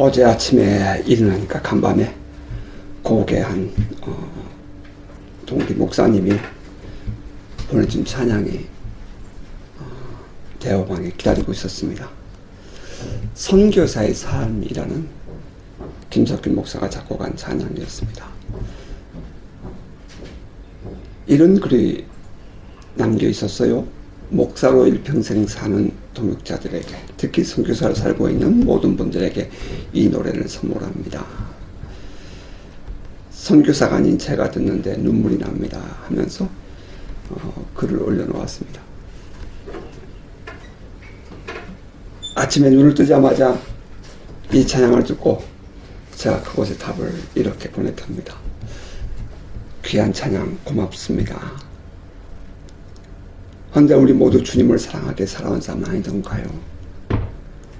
어제 아침에 일어나니까 간밤에 고개한 동기 목사님이 보내준 찬양이 대화방에 기다리고 있었습니다. 선교사의 삶이라는 김석균 목사가 작곡한 찬양이었습니다. 이런 글이 남겨 있었어요. 목사로 일평생 사는 동역자들에게, 특히 선교사로 살고 있는 모든 분들에게 이 노래를 선물합니다. 선교사가 아닌 제가 듣는데 눈물이 납니다 하면서 글을 올려놓았습니다. 아침에 눈을 뜨자마자 이 찬양을 듣고 제가 그곳에 답을 이렇게 보냈답니다. 귀한 찬양 고맙습니다. 그런데 우리 모두 주님을 사랑하게 살아온 사람 아니던가요?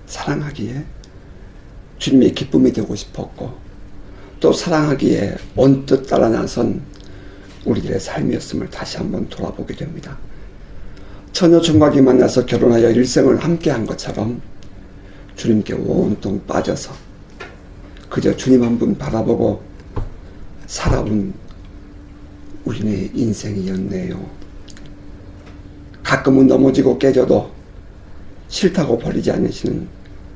사랑하기에 주님의 기쁨이 되고 싶었고, 또 사랑하기에 언뜻 따라 나선 우리들의 삶이었음을 다시 한번 돌아보게 됩니다. 처녀 총각이 만나서 결혼하여 일생을 함께한 것처럼 주님께 온통 빠져서 그저 주님 한 분 바라보고 살아온 우리네 인생이었네요. 가끔은 넘어지고 깨져도 싫다고 버리지 않으시는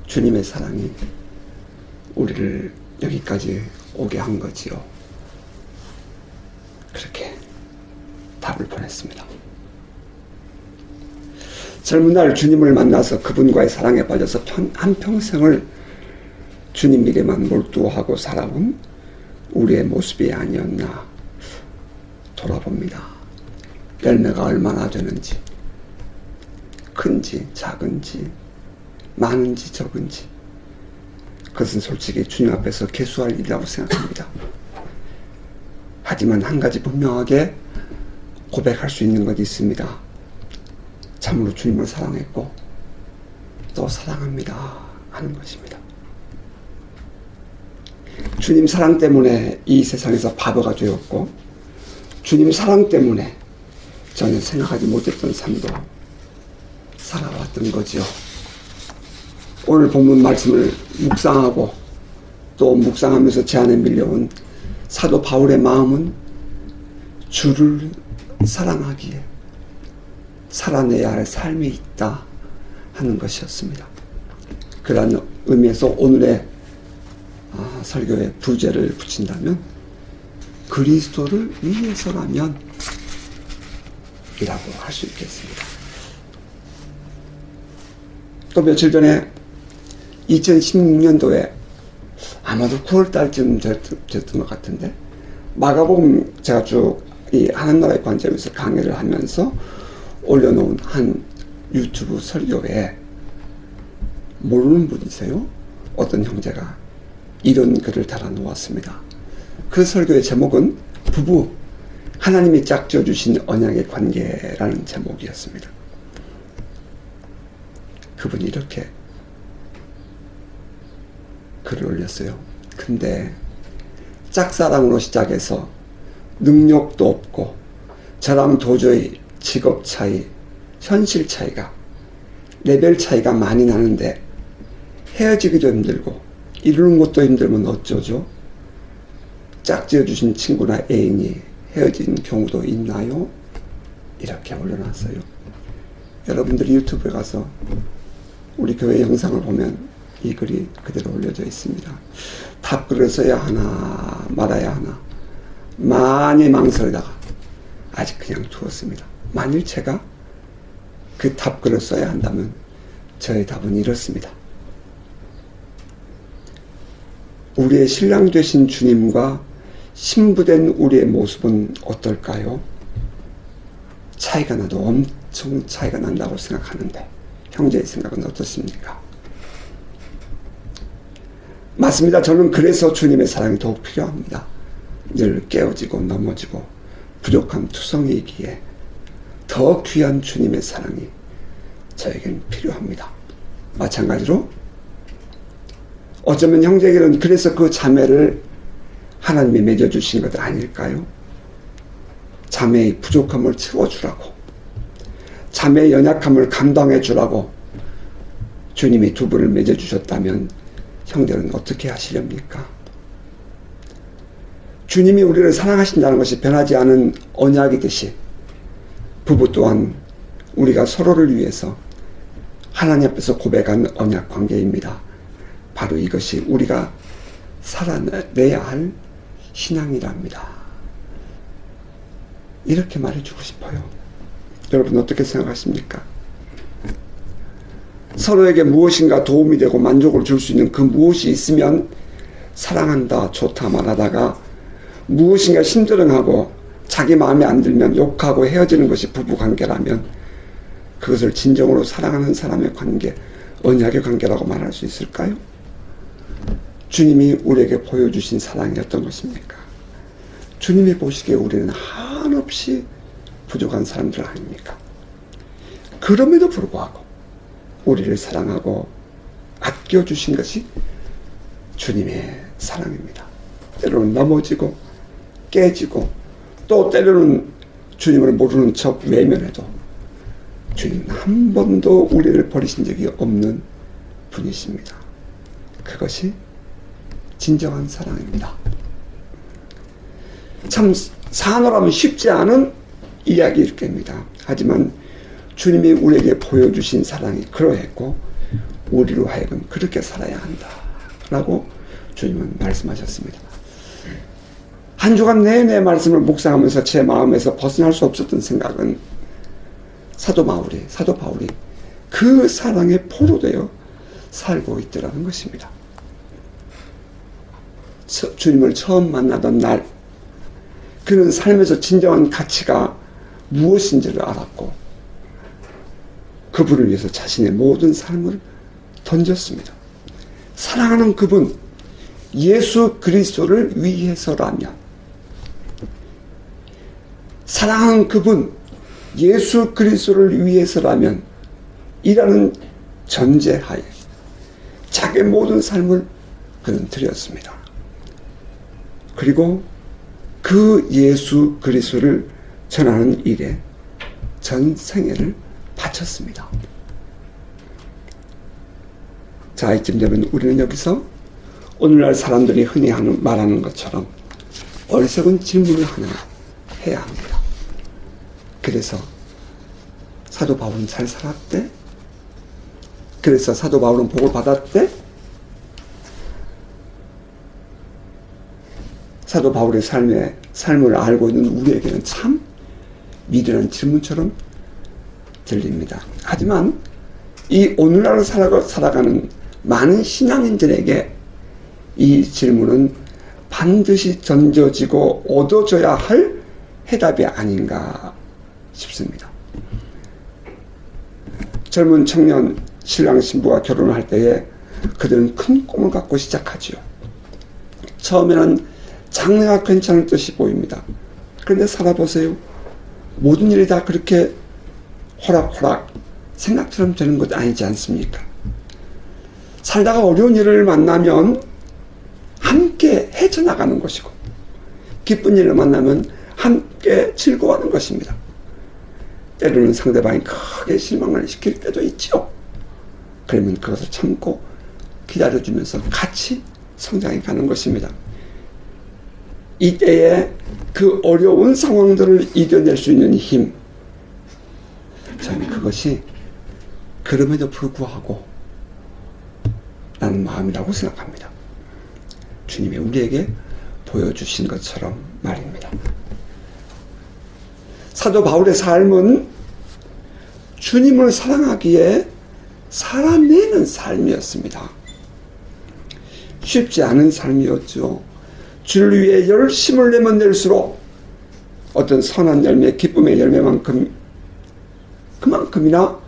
주님의 사랑이 우리를 여기까지 오게 한 거지요. 그렇게 답을 보냈습니다. 젊은 날 주님을 만나서 그분과의 사랑에 빠져서 한평생을 주님 일에만 몰두하고 살아온 우리의 모습이 아니었나 돌아봅니다. 열매가 얼마나 되는지, 큰지 작은지 많은지 적은지, 그것은 솔직히 주님 앞에서 계수할 일이라고 생각합니다. 하지만 한 가지 분명하게 고백할 수 있는 것이 있습니다. 참으로 주님을 사랑했고 또 사랑합니다 하는 것입니다. 주님 사랑 때문에 이 세상에서 바보가 되었고, 주님 사랑 때문에 저는 생각하지 못했던 삶도 살아왔던 거지요. 오늘 본문 말씀을 묵상하고 또 묵상하면서 제 안에 밀려온 사도 바울의 마음은 주를 사랑하기에 살아내야 할 삶이 있다 하는 것이었습니다. 그러한 의미에서 오늘의 설교의 부제를 붙인다면 그리스도를 위해서라면 이라고 할 수 있겠습니다. 또 며칠 전에 2016년도에 아마도 9월달쯤 됐던 것 같은데, 마가복음 제가 쭉 이 하나님나라의 관점에서 강의를 하면서 올려놓은 한 유튜브 설교에 모르는 분이세요? 어떤 형제가 이런 글을 달아놓았습니다. 그 설교의 제목은 부부, 하나님이 짝지어주신 언약의 관계라는 제목이었습니다. 그분이 이렇게 글을 올렸어요. 근데 짝사랑으로 시작해서 능력도 없고 저랑 도저히 직업 차이, 현실 차이가, 레벨 차이가 많이 나는데 헤어지기도 힘들고 이루는 것도 힘들면 어쩌죠? 짝지어주신 친구나 애인이 헤어진 경우도 있나요? 이렇게 올려놨어요. 여러분들이 유튜브에 가서 우리 교회 영상을 보면 이 글이 그대로 올려져 있습니다. 답글을 써야 하나 말아야 하나 많이 망설이다가 아직 그냥 두었습니다. 만일 제가 그 답글을 써야 한다면 저의 답은 이렇습니다. 우리의 신랑 되신 주님과 신부된 우리의 모습은 어떨까요? 차이가 나도 엄청 차이가 난다고 생각하는데 형제의 생각은 어떻습니까? 맞습니다. 저는 그래서 주님의 사랑이 더욱 필요합니다. 늘 깨어지고 넘어지고 부족한 투성이기에 더 귀한 주님의 사랑이 저에겐 필요합니다. 마찬가지로 어쩌면 형제에게는 그래서 그 자매를 하나님이 맺어주신 것 아닐까요? 자매의 부족함을 채워주라고, 자매의 연약함을 감당해 주라고 주님이 두 분을 맺어주셨다면 형제는 어떻게 하시렵니까? 주님이 우리를 사랑하신다는 것이 변하지 않은 언약이듯이 부부 또한 우리가 서로를 위해서 하나님 앞에서 고백한 언약 관계입니다. 바로 이것이 우리가 살아내야 할 신앙이랍니다. 이렇게 말해주고 싶어요. 여러분 어떻게 생각하십니까? 서로에게 무엇인가 도움이 되고 만족을 줄 수 있는 그 무엇이 있으면 사랑한다, 좋다 말하다가 무엇인가 힘들어하고 자기 마음에 안 들면 욕하고 헤어지는 것이 부부관계라면 그것을 진정으로 사랑하는 사람의 관계, 언약의 관계라고 말할 수 있을까요? 주님이 우리에게 보여주신 사랑이 어떤 것입니까? 주님이 보시기에 우리는 한없이 부족한 사람들 아닙니까? 그럼에도 불구하고 우리를 사랑하고 아껴주신 것이 주님의 사랑입니다. 때로는 넘어지고 깨지고 또 때로는 주님을 모르는 척 외면해도 주님은 한 번도 우리를 버리신 적이 없는 분이십니다. 그것이 진정한 사랑입니다. 참 사노라면 쉽지 않은 이야기일 겁니다. 하지만 주님이 우리에게 보여주신 사랑이 그러했고 우리로 하여금 그렇게 살아야 한다 라고 주님은 말씀하셨습니다. 한 주간 내내 말씀을 묵상하면서 제 마음에서 벗어날 수 없었던 생각은 사도 바울이 그 사랑에 포로되어 살고 있더라는 것입니다. 주님을 처음 만나던 날 그는 삶에서 진정한 가치가 무엇인지를 알았고 그분을 위해서 자신의 모든 삶을 던졌습니다. 사랑하는 그분 예수 그리스도를 위해서라면 사랑하는 그분 예수 그리스도를 위해서라면 이라는 전제하에 자기의 모든 삶을 그는 드렸습니다. 그리고 그 예수 그리스도를 전하는 일에 전 생애를 바쳤습니다. 자, 이쯤 되면 우리는 여기서 오늘날 사람들이 흔히 말하는 것처럼 어리석은 질문을 하나 해야 합니다. 그래서 사도 바울은 잘 살았대? 그래서 사도 바울은 복을 받았대? 사도 바울의 삶을 알고 있는 우리에게는 참 미련한 질문처럼 들립니다. 하지만 이 오늘날 살아가는 많은 신앙인들에게 이 질문은 반드시 던져지고 얻어져야 할 해답이 아닌가 싶습니다. 젊은 청년 신랑 신부가 결혼을 할 때에 그들은 큰 꿈을 갖고 시작하지요. 처음에는 장래가 괜찮을 듯이 보입니다. 그런데 살아보세요. 모든 일이 다 그렇게 호락호락 생각처럼 되는 것 아니지 않습니까? 살다가 어려운 일을 만나면 함께 헤쳐나가는 것이고 기쁜 일을 만나면 함께 즐거워하는 것입니다. 때로는 상대방이 크게 실망을 시킬 때도 있죠. 그러면 그것을 참고 기다려주면서 같이 성장해 가는 것입니다. 이때에 그 어려운 상황들을 이겨낼 수 있는 힘, 저는 그것이 그럼에도 불구하고 라는 마음이라고 생각합니다. 주님이 우리에게 보여주신 것처럼 말입니다. 사도 바울의 삶은 주님을 사랑하기에 살아내는 삶이었습니다. 쉽지 않은 삶이었죠. 주를 위해 열심을 내면 낼수록 어떤 선한 열매, 기쁨의 그만큼이나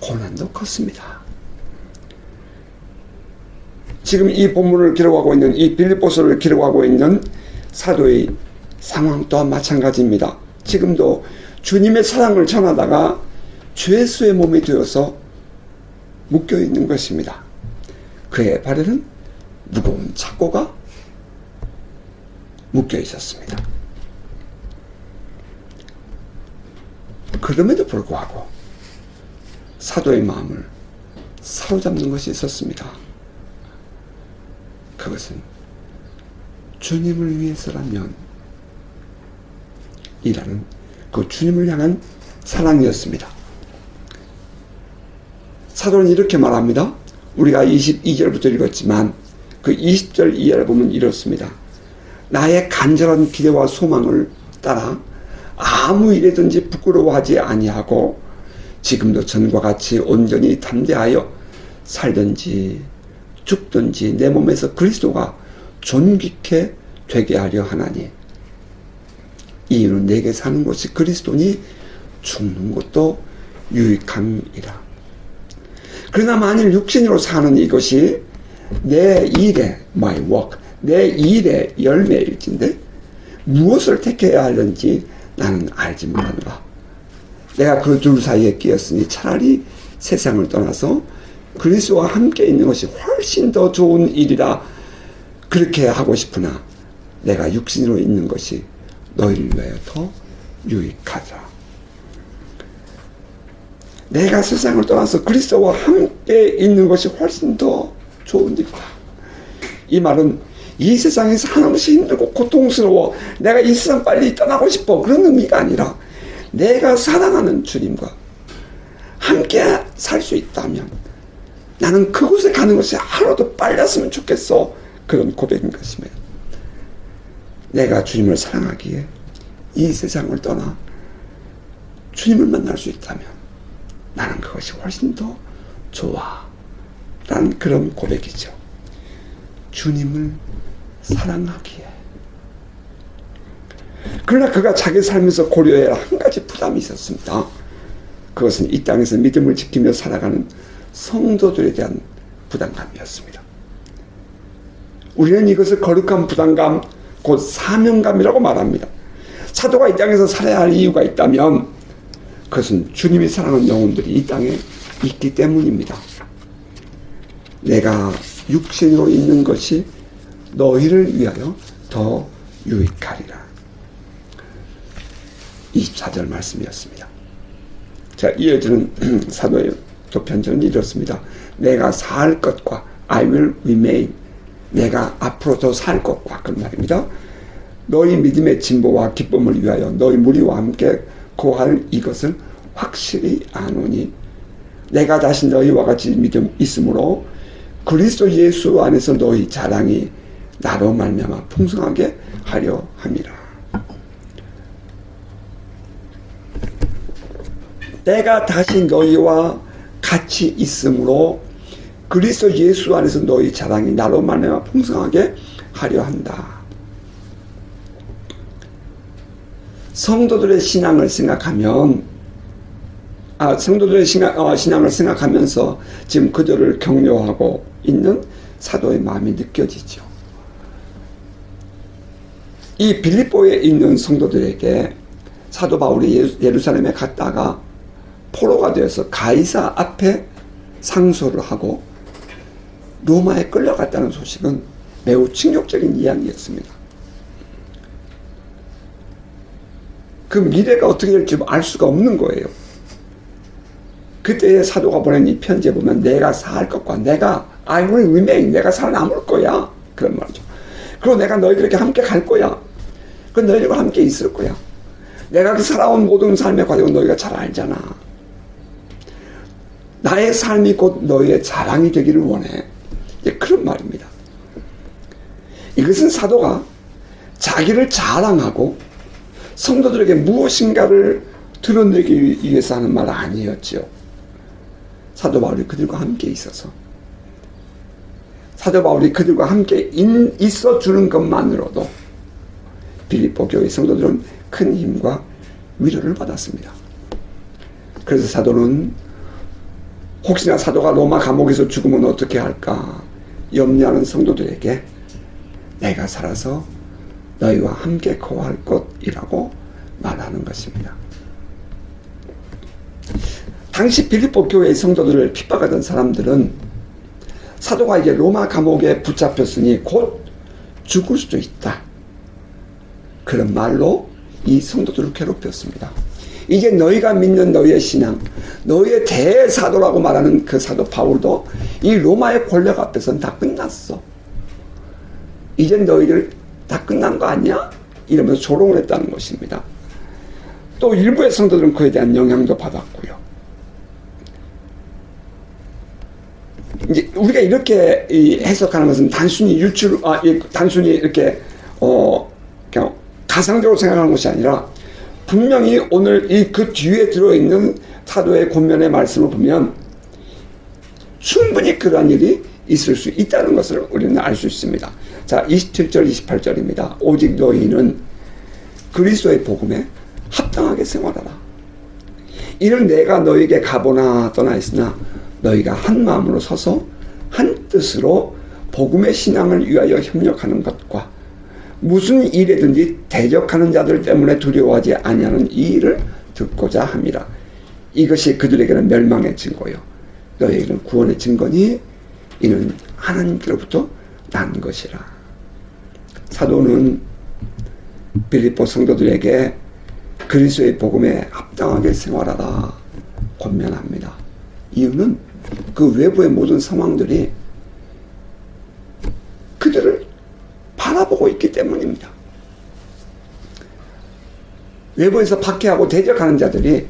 고난도 컸습니다. 지금 이 본문을 기록하고 있는 이 빌립보서를 기록하고 있는 사도의 상황 또한 마찬가지입니다. 지금도 주님의 사랑을 전하다가 죄수의 몸이 되어서 묶여 있는 것입니다. 그의 발에는 무거운 착고가 묶여 있었습니다. 그럼에도 불구하고 사도의 마음을 사로잡는 것이 있었습니다. 그것은 주님을 위해서라면 이라는 그 주님을 향한 사랑이었습니다. 사도는 이렇게 말합니다. 우리가 22절부터 읽었지만 그 20절 이하를 보면 이렇습니다. 나의 간절한 기대와 소망을 따라 아무 일에든지 부끄러워하지 아니하고 지금도 전과 같이 온전히 담대하여 살든지 죽든지 내 몸에서 그리스도가 존귀케 되게 하려 하나니 이는 내게 사는 것이 그리스도니 죽는 것도 유익함이라. 그러나 만일 육신으로 사는 이것이 내 일의 my work, 내 일의 열매일진데 무엇을 택해야 하는지 나는 알지 못하노라. 내가 그 둘 사이에 끼었으니 차라리 세상을 떠나서 그리스도와 함께 있는 것이 훨씬 더 좋은 일이라 그렇게 하고 싶으나 내가 육신으로 있는 것이 너희를 위하여 더 유익하다. 내가 세상을 떠나서 그리스도와 함께 있는 것이 훨씬 더 좋은 일이다. 이 말은 이 세상에서 한없이 힘들고 고통스러워 내가 이 세상 빨리 떠나고 싶어 그런 의미가 아니라 내가 사랑하는 주님과 함께 살 수 있다면 나는 그곳에 가는 것이 하루도 빨랐으면 좋겠어. 그런 고백인 것이며 내가 주님을 사랑하기에 이 세상을 떠나 주님을 만날 수 있다면 나는 그것이 훨씬 더 좋아 라는 그런 고백이죠. 주님을 사랑하기에. 그러나 그가 자기 삶에서 고려해야 할 한 가지 부담이 있었습니다. 그것은 이 땅에서 믿음을 지키며 살아가는 성도들에 대한 부담감이었습니다. 우리는 이것을 거룩한 부담감, 곧 사명감이라고 말합니다. 사도가 이 땅에서 살아야 할 이유가 있다면 그것은 주님이 사랑하는 영혼들이 이 땅에 있기 때문입니다. 내가 육신으로 있는 것이 너희를 위하여 더 유익하리라. 24절 말씀이었습니다. 자, 이어지는 사도의 도편절은 이렇습니다. 내가 살 것과 I will remain, 내가 앞으로 더 살 것과 그런 말입니다. 너희 믿음의 진보와 기쁨을 위하여 너희 무리와 함께 고할 이것을 확실히 아노니 내가 다시 너희와 같이 믿음 있으므로 그리스도 예수 안에서 너희 자랑이 나로 말미암아 풍성하게 하려 함이라. 내가 다시 너희와 같이 있으므로 그리스도 예수 안에서 너희 자랑이 나로 말미암아 풍성하게 하려 한다. 성도들의 신앙을 생각하면 성도들의 신앙을 생각하면서 지금 그들을 격려하고 있는 사도의 마음이 느껴지죠. 이 빌립보에 있는 성도들에게 사도 바울이 예루살렘에 갔다가 포로가 되어서 가이사 앞에 상소를 하고 로마에 끌려갔다는 소식은 매우 충격적인 이야기였습니다. 그 미래가 어떻게 될지 알 수가 없는 거예요. 그때의 사도가 보낸 이 편지에 보면 내가 살 것과 내가 I will remain, 내가 살아남을 거야 그런 말이죠. 그리고 내가 너희들에게 함께 갈 거야. 그 너희들과 함께 있을 거야. 내가 그 살아온 모든 삶의 과정을 너희가 잘 알잖아. 나의 삶이 곧 너희의 자랑이 되기를 원해. 그런 말입니다. 이것은 사도가 자기를 자랑하고 성도들에게 무엇인가를 드러내기 위해서 하는 말 아니었죠. 사도 바울이 그들과 함께 있어서 사도 바울이 그들과 함께 있어 주는 것만으로도 빌립보 교회 성도들은 큰 힘과 위로를 받았습니다. 그래서 사도는 혹시나 사도가 로마 감옥에서 죽으면 어떻게 할까 염려하는 성도들에게 내가 살아서 너희와 함께 거할 것이라고 말하는 것입니다. 당시 빌립보 교회의 성도들을 핍박하던 사람들은 사도가 이제 로마 감옥에 붙잡혔으니 곧 죽을 수도 있다. 그런 말로 이 성도들을 괴롭혔습니다. 이제 너희가 믿는 너희의 신앙, 너희의 대사도라고 말하는 그 사도 바울도 이 로마의 권력 앞에서는 다 끝났어. 이제 너희들 다 끝난 거 아니야? 이러면서 조롱을 했다는 것입니다. 또 일부의 성도들은 그에 대한 영향도 받았고요. 이제 우리가 이렇게 해석하는 것은 단순히 단순히 이렇게 그냥 가상적으로 생각하는 것이 아니라 분명히 오늘 그 뒤에 들어있는 사도의 권면의 말씀을 보면 충분히 그러한 일이 있을 수 있다는 것을 우리는 알 수 있습니다. 자, 27절, 28절입니다. 오직 너희는 그리스도의 복음에 합당하게 생활하라. 이를 내가 너희에게 가보나 떠나 있으나 너희가 한 마음으로 서서 한 뜻으로 복음의 신앙을 위하여 협력하는 것과 무슨 일에든지 대적하는 자들 때문에 두려워하지 아니하는 이 일을 듣고자 함이라. 이것이 그들에게는 멸망의 증거요 너희에게는 구원의 증거니 이는 하나님께로부터 난 것이라. 사도는 빌립보 성도들에게 그리스도의 복음에 합당하게 생활하라 권면합니다. 이유는 그 외부의 모든 상황들이 그들을 바라보고 있기 때문입니다. 외부에서 박해하고 대적하는 자들이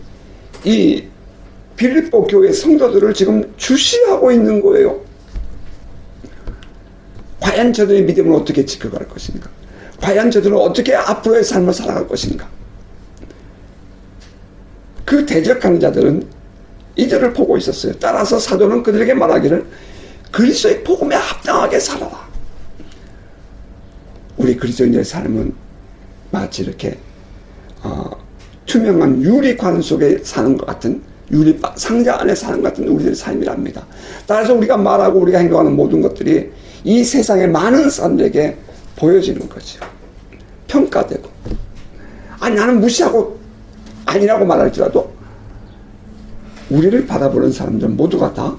이 빌립보 교회 성도들을 지금 주시하고 있는 거예요. 과연 저들의 믿음을 어떻게 지켜갈 것인가? 과연 저들은 어떻게 앞으로의 삶을 살아갈 것인가? 그 대적하는 자들은 이들을 보고 있었어요. 따라서 사도는 그들에게 말하기를 그리스도의 복음에 합당하게 살아라. 우리 그리스도인의 삶은 마치 이렇게 투명한 유리관 속에 사는 것 같은 유리 상자 안에 사는 것 같은 우리들의 삶이랍니다. 따라서 우리가 말하고 우리가 행동하는 모든 것들이 이 세상의 많은 사람들에게 보여지는 거죠. 평가되고 나는 무시하고 아니라고 말할지라도 우리를 바라보는 사람들 모두가 다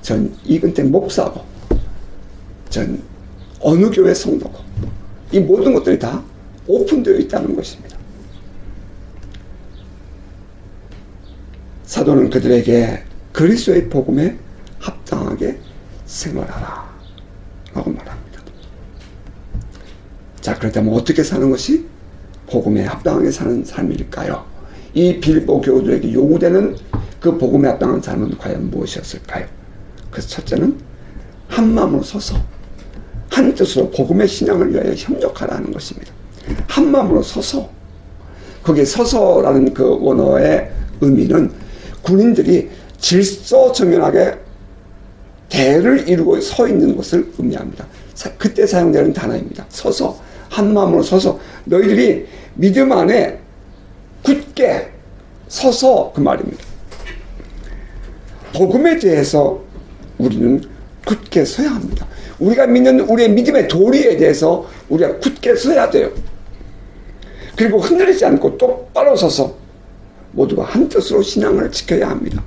전 이근택 목사고 전 어느 교회 성도고 이 모든 것들이 다 오픈되어 있다는 것입니다. 사도는 그들에게 그리스도의 복음에 합당하게 생활하라 라고 말합니다. 자, 그렇다면 어떻게 사는 것이 복음에 합당하게 사는 삶일까요? 이 빌립보 교우들에게 요구되는 그 복음에 합당한 삶은 과연 무엇이었을까요? 그래서 첫째는 한 마음으로 서서 한 뜻으로 복음의 신앙을 위하여 협력하라는 것입니다. 한 마음으로 서서, 거기에 서서라는 그 원어의 의미는 군인들이 질서정연하게 대를 이루고 서 있는 것을 의미합니다. 그때 사용되는 단어입니다. 서서, 한 마음으로 서서 너희들이 믿음 안에 굳게 서서 그 말입니다. 복음에 대해서 우리는 굳게 서야 합니다. 우리가 믿는 우리의 믿음의 도리에 대해서 우리가 굳게 서야 돼요. 그리고 흔들리지 않고 똑바로 서서 모두가 한 뜻으로 신앙을 지켜야 합니다.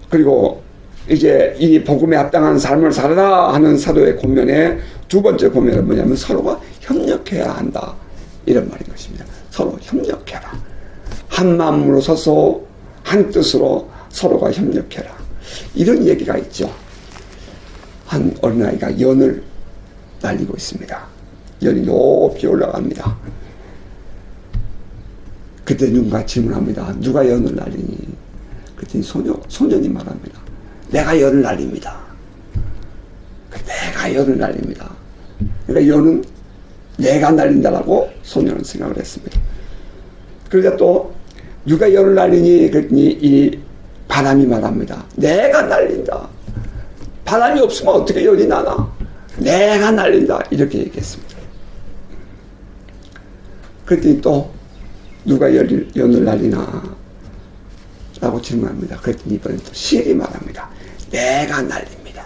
그리고 이제 이 복음에 합당한 삶을 살아라 하는 사도의 권면의 두 번째 권면은 뭐냐면 서로가 협력해야 한다 이런 말인 것입니다. 서로 협력해라. 한 마음으로 서서 한 뜻으로 서로가 협력해라. 이런 얘기가 있죠. 한 어린아이가 연을 날리고 있습니다. 연이 높이 올라갑니다. 그때 누군가 질문합니다. 누가 연을 날리니? 그랬더니 소년이 말합니다. 내가 연을 날립니다. 내가 연을 날립니다. 그러니까 연은 내가 날린다라고 소년은 생각을 했습니다. 그러자 또 누가 연을 날리니? 그랬더니 이 바람이 말합니다. 내가 날린다. 바람이 없으면 어떻게 연이 나나? 내가 날린다. 이렇게 얘기했습니다. 그랬더니 또 누가 연을 날리나? 라고 질문합니다. 그랬더니 이번엔 또 실이 말합니다. 내가 날립니다.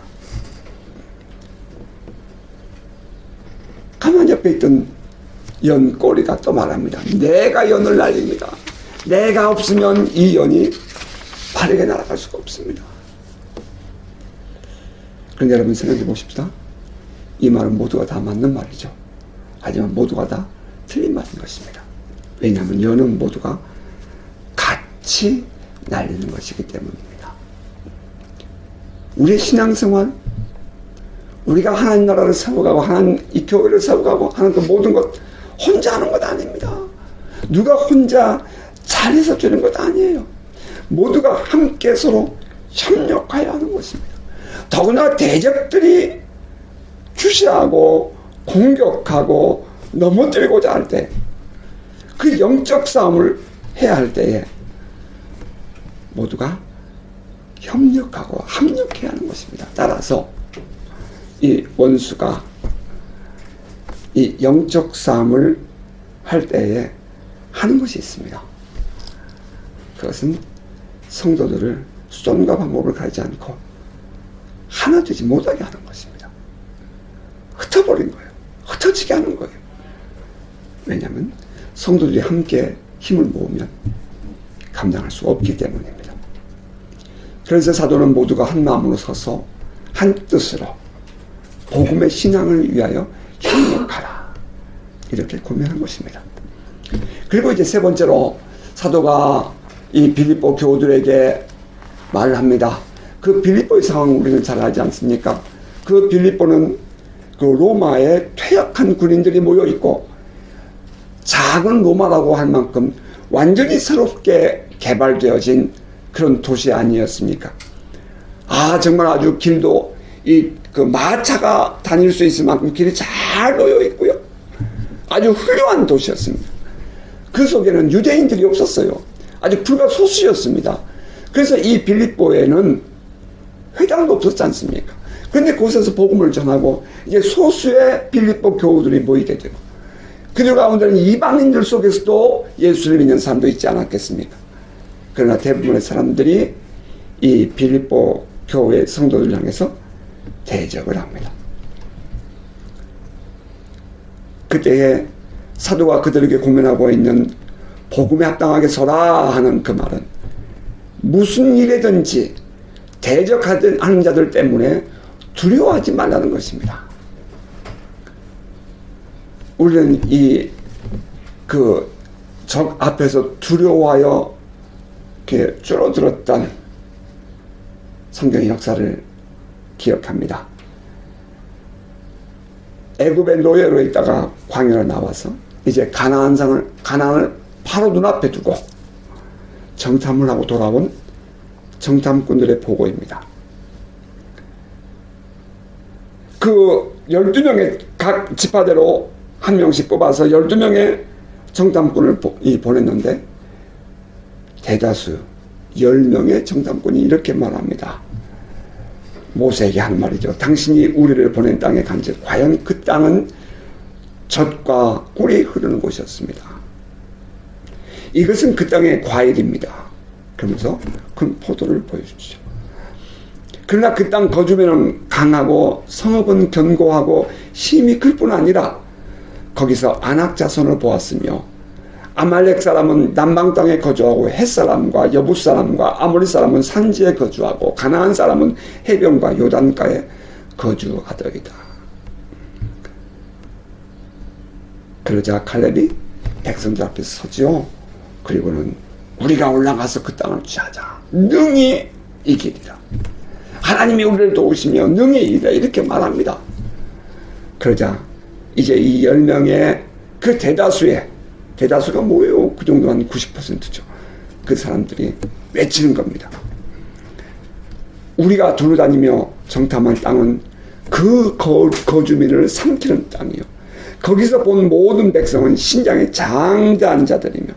가만히 옆에 있던 연꼬리가 또 말합니다. 내가 연을 날립니다. 내가 없으면 이 연이 빠르게 날아갈 수가 없습니다. 그런데 여러분 생각해 보십시다. 이 말은 모두가 다 맞는 말이죠. 하지만 모두가 다 틀린 말인 것입니다. 왜냐하면 연은 모두가 같이 날리는 것이기 때문입니다. 우리의 신앙생활, 우리가 하나님 나라를 세워가고 하나님 이 교회를 세워가고 하는 그 모든 것 혼자 하는 것 아닙니다. 누가 혼자 잘해서 주는 것 아니에요. 모두가 함께 서로 협력하여 하는 것입니다. 더구나 대적들이 주시하고 공격하고 넘어뜨리고자 할 때, 그 영적 싸움을 해야 할 때에 모두가 협력하고 합력해야 하는 것입니다. 따라서 이 원수가 이 영적 싸움을 할 때에 하는 것이 있습니다. 그것은 성도들을 수단과 방법을 가리지 않고 하나 되지 못하게 하는 것입니다. 흩어버린 거예요. 흩어지게 하는 거예요. 왜냐하면 성도들이 함께 힘을 모으면 감당할 수 없기 때문입니다. 그래서 사도는 모두가 한 마음으로 서서 한 뜻으로 복음의 신앙을 위하여 협력하라, 이렇게 고민한 것입니다. 그리고 이제 세 번째로 사도가 이 빌립보 교우들에게 말을 합니다. 그 빌립보의 상황 우리는 잘 알지 않습니까? 그 빌립보는 그 로마에 퇴역한 군인들이 모여 있고 작은 로마라고 할 만큼 완전히 새롭게 개발되어진 그런 도시 아니었습니까? 아, 정말 아주 길도 그 마차가 다닐 수 있을 만큼 길이 잘 놓여 있고요. 아주 훌륭한 도시였습니다. 그 속에는 유대인들이 없었어요. 아주 불가소수였습니다. 그래서 이 빌립보에는 회당도 없었지 않습니까? 그런데 그곳에서 복음을 전하고 이제 소수의 빌립보 교우들이 모이게 되고, 그들 가운데는 이방인들 속에서도 예수를 믿는 사람도 있지 않았겠습니까? 그러나 대부분의 사람들이 이 빌립보 교회 성도들을 향해서 대적을 합니다. 그때에 사도가 그들에게 고민하고 있는 복음에 합당하게 서라 하는 그 말은 무슨 일이든지 대적하는 자들 때문에 두려워하지 말라는 것입니다. 우리는 적 앞에서 두려워하여 이렇게 줄어들었던 성경의 역사를 기억합니다. 애굽의 노예로 있다가 광야로 나와서 이제 가나안을 바로 눈앞에 두고 정탐을 하고 돌아온 정탐꾼들의 보고입니다. 그 12명의 각 지파대로 한 명씩 뽑아서 12명의 정탐꾼을 보냈는데 대다수 10명의 정탐꾼이 이렇게 말합니다. 모세에게 하는 말이죠. 당신이 우리를 보낸 땅에 간즉 과연 그 땅은 젖과 꿀이 흐르는 곳이었습니다. 이것은 그 땅의 과일입니다. 그러면서 큰 포도를 보여주죠. 그러나 그 땅 거주민은 강하고 성읍은 견고하고 힘이 클 뿐 아니라 거기서 아낙 자손을 보았으며 아말렉 사람은 남방 땅에 거주하고 헷 사람과 여붓 사람과 아모리 사람은 산지에 거주하고 가나안 사람은 해변과 요단가에 거주하더이다. 그러자 칼렙이 백성들 앞에 서지요. 그리고는 우리가 올라가서 그 땅을 취하자. 능히 이기리라. 하나님이 우리를 도우시며 능히 이기리라. 이렇게 말합니다. 그러자 이제 이 10명의 그 대다수가 뭐예요? 그 정도 한 90%죠. 그 사람들이 외치는 겁니다. 우리가 두루다니며 정탐한 땅은 그 거주민을 삼키는 땅이요. 거기서 본 모든 백성은 신장에 장대한 자들이며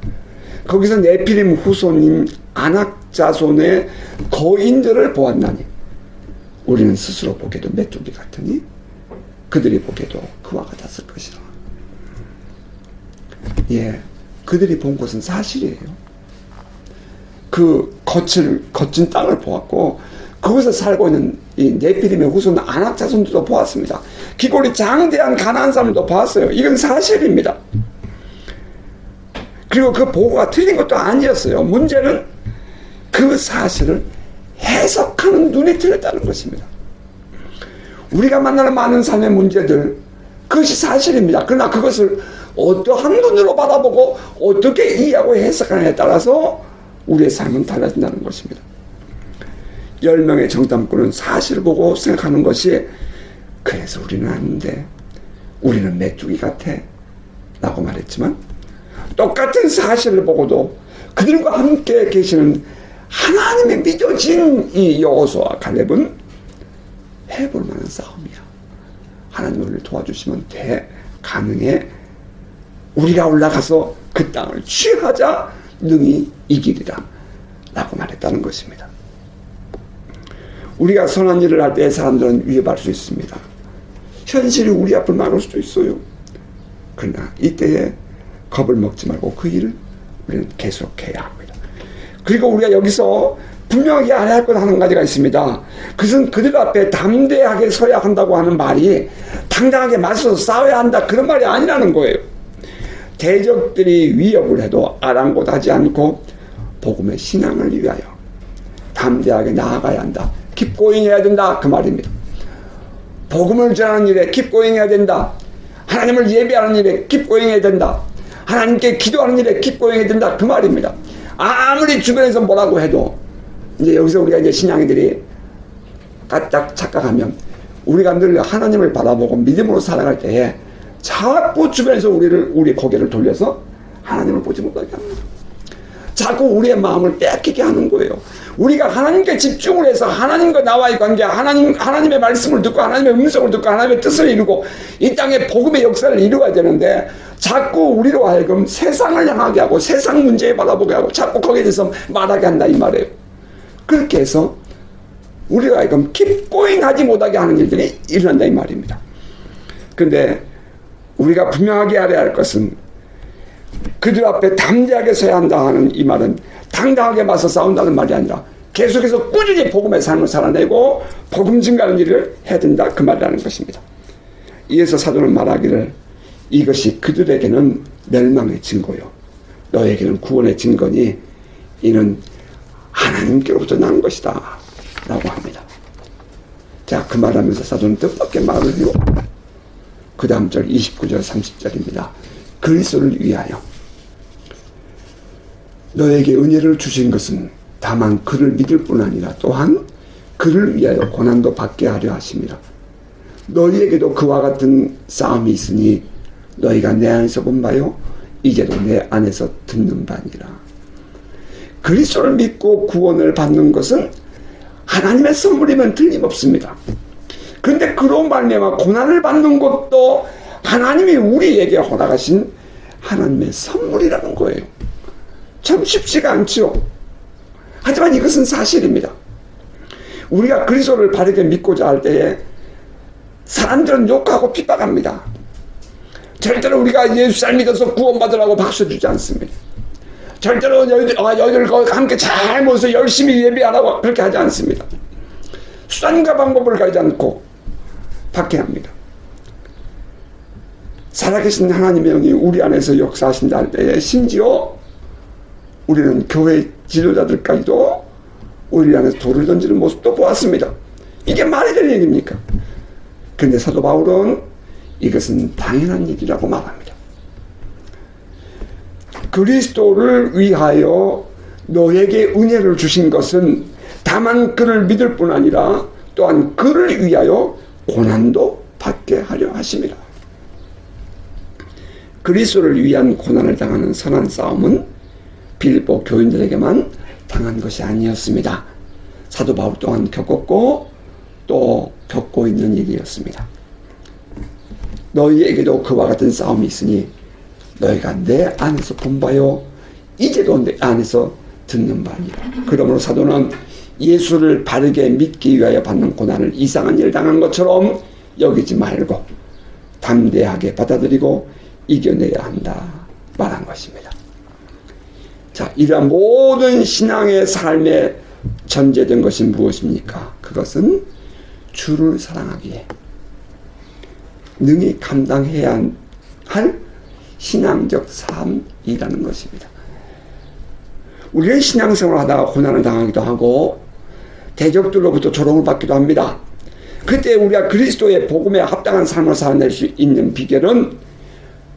거기서 네피림 후손인 아낙 자손의 거인들을 보았나니 우리는 스스로 보기에도 메뚜기 같으니 그들이 보기에도 그와 같았을 것이라. 예, 그들이 본 것은 사실이에요. 그 거친 땅을 보았고 그곳에 살고 있는 이 네피림의 후손 아낙 자손들도 보았습니다. 기골이 장대한 가나안 사람들도 보았어요. 이건 사실입니다. 그리고 그 보고가 틀린 것도 아니었어요. 문제는 그 사실을 해석하는 눈이 틀렸다는 것입니다. 우리가 만나는 많은 삶의 문제들, 그것이 사실입니다. 그러나 그것을 어떠한 눈으로 바라보고 어떻게 이해하고 해석하느냐에 따라서 우리의 삶은 달라진다는 것입니다. 10명의 정탐꾼은 사실을 보고 생각하는 것이 그래서 우리는 아닌데, 우리는 메뚜기 같아 라고 말했지만, 똑같은 사실을 보고도 그들과 함께 계시는 하나님의 믿어진 이 여호수아와 갈렙은 해볼 만한 싸움이야. 하나님 우리를 도와주시면 돼. 가능해. 우리가 올라가서 그 땅을 취하자. 능히 이기리라 라고 말했다는 것입니다. 우리가 선한 일을 할 때 사람들은 위협할 수 있습니다. 현실이 우리 앞을 막을 수도 있어요. 그러나 이때에 겁을 먹지 말고 그 일을 우리는 계속해야 합니다. 그리고 우리가 여기서 분명하게 알아야 할 것 한 가지가 있습니다. 그것은 그들 앞에 담대하게 서야 한다고 하는 말이 당당하게 맞서서 싸워야 한다 그런 말이 아니라는 거예요. 대적들이 위협을 해도 아랑곳하지 않고 복음의 신앙을 위하여 담대하게 나아가야 한다. 킵고잉 해야 된다 그 말입니다. 복음을 전하는 일에 킵고잉 해야 된다. 하나님을 예배하는 일에 킵고잉 해야 된다. 하나님께 기도하는 일에 킵고잉 해야 된다 그 말입니다. 아무리 주변에서 뭐라고 해도 이제 여기서 우리가 이제 신앙인들이 까딱 착각하면 우리가 늘 하나님을 바라보고 믿음으로 살아갈 때에 자꾸 주변에서 우리 고개를 돌려서 하나님을 보지 못하게 합니다. 자꾸 우리의 마음을 뺏기게 하는 거예요. 우리가 하나님께 집중을 해서 하나님과 나와의 관계, 하나님의 말씀을 듣고 하나님의 음성을 듣고 하나님의 뜻을 이루고 이 땅에 복음의 역사를 이루어야 되는데 자꾸 우리로 하여금 세상을 향하게 하고 세상 문제에 바라보게 하고 자꾸 거기에 대해서 말하게 한다 이 말이에요. 그렇게 해서 우리가 하여금 킵고잉 하지 못하게 하는 일들이 일어난다 이 말입니다. 그런데 우리가 분명하게 알아야 할 것은 그들 앞에 담대하게 서야 한다 하는 이 말은 당당하게 맞서 싸운다는 말이 아니라 계속해서 꾸준히 복음의 삶을 살아내고 복음 증가하는 일을 해야 된다 그 말이라는 것입니다. 이에서 사도는 말하기를 이것이 그들에게는 멸망의 증거요 너에게는 구원의 증거니 이는 하나님께로부터 난 것이다 라고 합니다. 자, 그 말하면서 사도는 뜻밖의 말을 해요. 그 다음 절 29절 30절입니다. 그리스도를 위하여 너에게 은혜를 주신 것은 다만 그를 믿을 뿐 아니라 또한 그를 위하여 고난도 받게 하려 하심이라. 너희에게도 그와 같은 싸움이 있으니 너희가 내 안에서 본 바요 이제도 내 안에서 듣는 바니라. 그리스도를 믿고 구원을 받는 것은 하나님의 선물이면 틀림없습니다. 그런데 그로 말미암아 고난을 받는 것도 하나님이 우리에게 허락하신 하나님의 선물이라는 거예요. 참 쉽지가 않죠. 하지만 이것은 사실입니다. 우리가 그리스도를 바르게 믿고자 할 때에 사람들은 욕하고 핍박합니다. 절대로 우리가 예수 잘 믿어서 구원받으라고 박수 주지 않습니다. 절대로 너희들과 함께 잘 모여서 열심히 예배하라고 그렇게 하지 않습니다. 수단과 방법을 가지 않고 박해합니다. 살아계신 하나님의 영이 우리 안에서 역사하신다 할 때에 심지어 우리는 교회 지도자들까지도 우리 안에서 돌을 던지는 모습도 보았습니다. 이게 말이 되는 얘기입니까? 그런데 사도 바울은 이것은 당연한 일이라고 말합니다. 그리스도를 위하여 너에게 은혜를 주신 것은 다만 그를 믿을 뿐 아니라 또한 그를 위하여 고난도 받게 하려 하심이라. 그리스도를 위한 고난을 당하는 선한 싸움은 빌립보 교인들에게만 당한 것이 아니었습니다. 사도 바울 또한 겪었고 또 겪고 있는 일이었습니다. 너희에게도 그와 같은 싸움이 있으니 너희가 내 안에서 본 바요 이제도 내 안에서 듣는 바니라. 그러므로 사도는 예수를 바르게 믿기 위하여 받는 고난을 이상한 일 당한 것처럼 여기지 말고 담대하게 받아들이고 이겨내야 한다 말한 것입니다. 자, 이러한 모든 신앙의 삶에 전제된 것이 무엇입니까? 그것은 주를 사랑하기에 능히 감당해야 할 신앙적 삶이라는 것입니다. 우리는 신앙생활을 하다가 고난을 당하기도 하고 대적들로부터 조롱을 받기도 합니다. 그때 우리가 그리스도의 복음에 합당한 삶을 살아낼 수 있는 비결은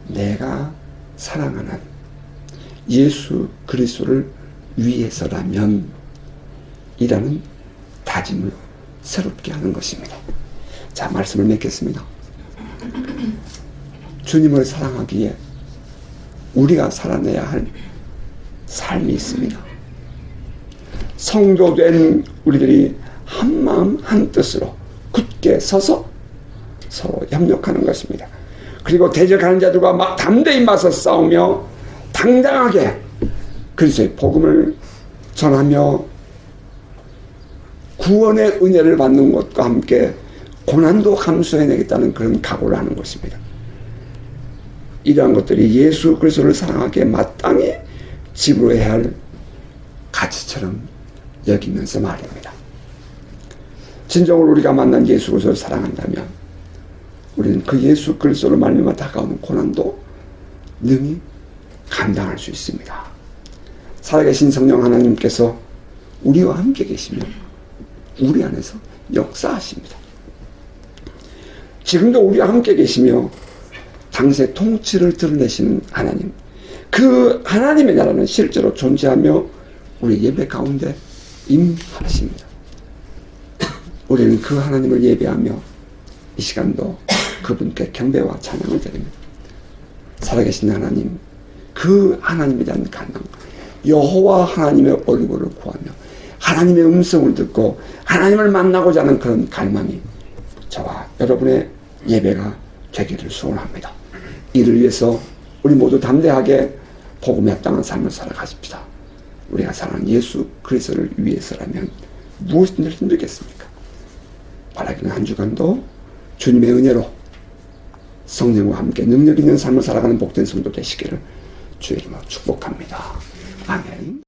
내가 사랑하는 예수 그리스도를 위해서라면 이라는 다짐을 새롭게 하는 것입니다. 자, 말씀을 맺겠습니다. 주님을 사랑하기에 우리가 살아내야 할 삶이 있습니다. 성도된 우리들이 한 마음 한 뜻으로 굳게 서서 서로 협력하는 것입니다. 그리고 대적하는 자들과 막 담대히 맞서 싸우며 당당하게 그리스도의 복음을 전하며 구원의 은혜를 받는 것과 함께 고난도 감수해내겠다는 그런 각오를 하는 것입니다. 이러한 것들이 예수 그리스도를 사랑하기에 마땅히 지불해야 할 가치처럼 여기면서 말입니다. 진정으로 우리가 만난 예수 그리스도를 사랑한다면 우리는 그 예수 그리스도를 말미암아 다가오는 고난도 능히 감당할 수 있습니다. 살아계신 성령 하나님께서 우리와 함께 계시며 우리 안에서 역사하십니다. 지금도 우리와 함께 계시며 당시의 통치를 드러내시는 하나님, 그 하나님의 나라는 실제로 존재하며 우리 예배 가운데 임하십니다. 우리는 그 하나님을 예배하며 이 시간도 그분께 경배와 찬양을 드립니다. 살아계신 하나님, 그 하나님에 대한 갈망, 여호와 하나님의 얼굴을 구하며 하나님의 음성을 듣고 하나님을 만나고자 하는 그런 갈망이 저와 여러분의 예배가 되기를 소원합니다. 이를 위해서 우리 모두 담대하게 복음에 합당한 삶을 살아가십시다. 우리가 사랑하는 예수 그리스도를 위해서라면 무엇이든 힘들겠습니까? 바라기는 한 주간도 주님의 은혜로 성령과 함께 능력 있는 삶을 살아가는 복된 성도 되시기를 주의 이름으로 축복합니다. 아멘.